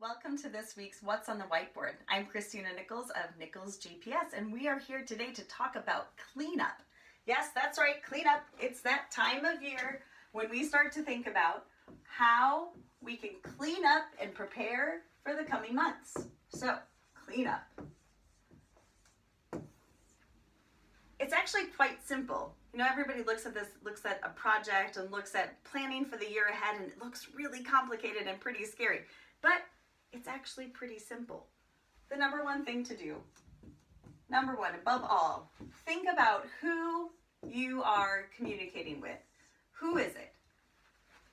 welcome to this week's What's on the Whiteboard. I'm Christina Nichols of Nichols GPS, and we are here today to talk about cleanup. Yes, that's right, cleanup. It's that time of year when we start to think about how we can clean up and prepare for the coming months. So, cleanup. It's actually quite simple. You know, everybody looks at a project and looks at planning for the year ahead, and it looks really complicated and pretty scary. But it's actually pretty simple. The number one thing to do, number one, above all, think about who you are communicating with. Who is it?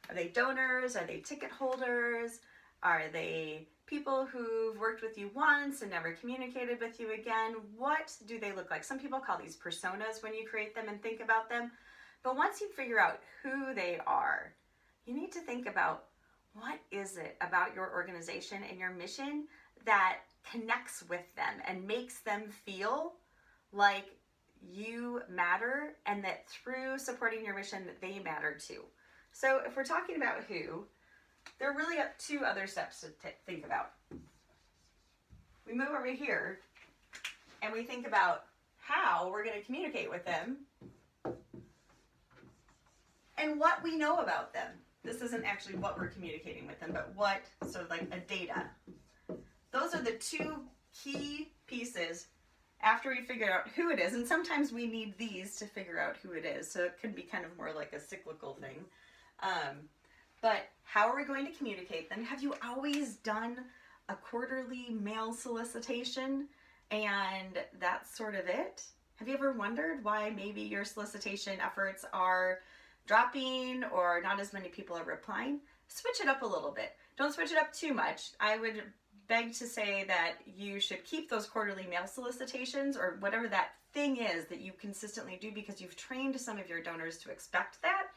Are they donors? Are they ticket holders? Are they people who've worked with you once and never communicated with you again? What do they look like? Some people call these personas when you create them and think about them. But once you figure out who they are, you need to think about what is it about your organization and your mission that connects with them and makes them feel like you matter and that through supporting your mission that they matter too. So if we're talking about who, there are really two other steps to think about. We move over here and we think about how we're going to communicate with them and what we know about them. This isn't actually what we're communicating with them, but what, sort of like a data. Those are the two key pieces after we figure out who it is. And sometimes we need these to figure out who it is. So it can be kind of more like a cyclical thing. But how are we going to communicate them? Have you always done a quarterly mail solicitation and that's sort of it? Have you ever wondered why maybe your solicitation efforts are dropping or not as many people are replying? Switch it up a little bit. Don't switch it up too much. I would beg to say that you should keep those quarterly mail solicitations or whatever that thing is that you consistently do because you've trained some of your donors to expect that.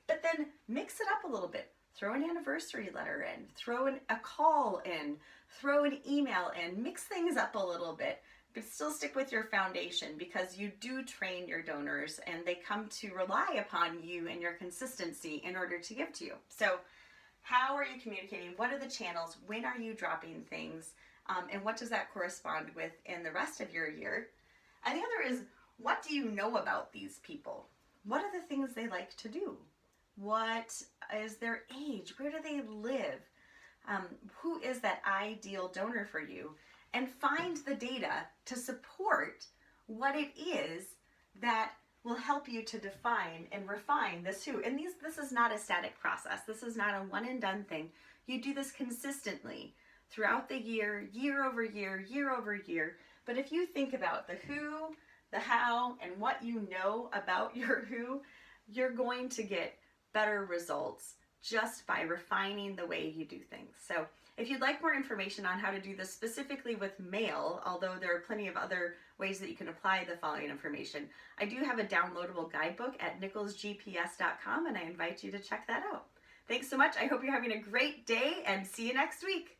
But then mix it up a little bit. Throw an anniversary letter in, throw a call in, throw an email in, mix things up a little bit, but still stick with your foundation because you do train your donors and they come to rely upon you and your consistency in order to give to you. So how are you communicating? What are the channels? When are you dropping things? And what does that correspond with in the rest of your year? And the other is, what do you know about these people? What are the things they like to do? What is their age? Where do they live? Who is that ideal donor for you? And find the data to support what it is that will help you to define and refine this who. And this is not a static process. This is not a one and done thing. You do this consistently throughout the year, year over year, year over year. But if you think about the who, the how, and what you know about your who, you're going to get better results just by refining the way you do things. So if you'd like more information on how to do this specifically with mail, although there are plenty of other ways that you can apply the following information, I do have a downloadable guidebook at NicholsGPS.com and I invite you to check that out. Thanks so much. I hope you're having a great day and see you next week.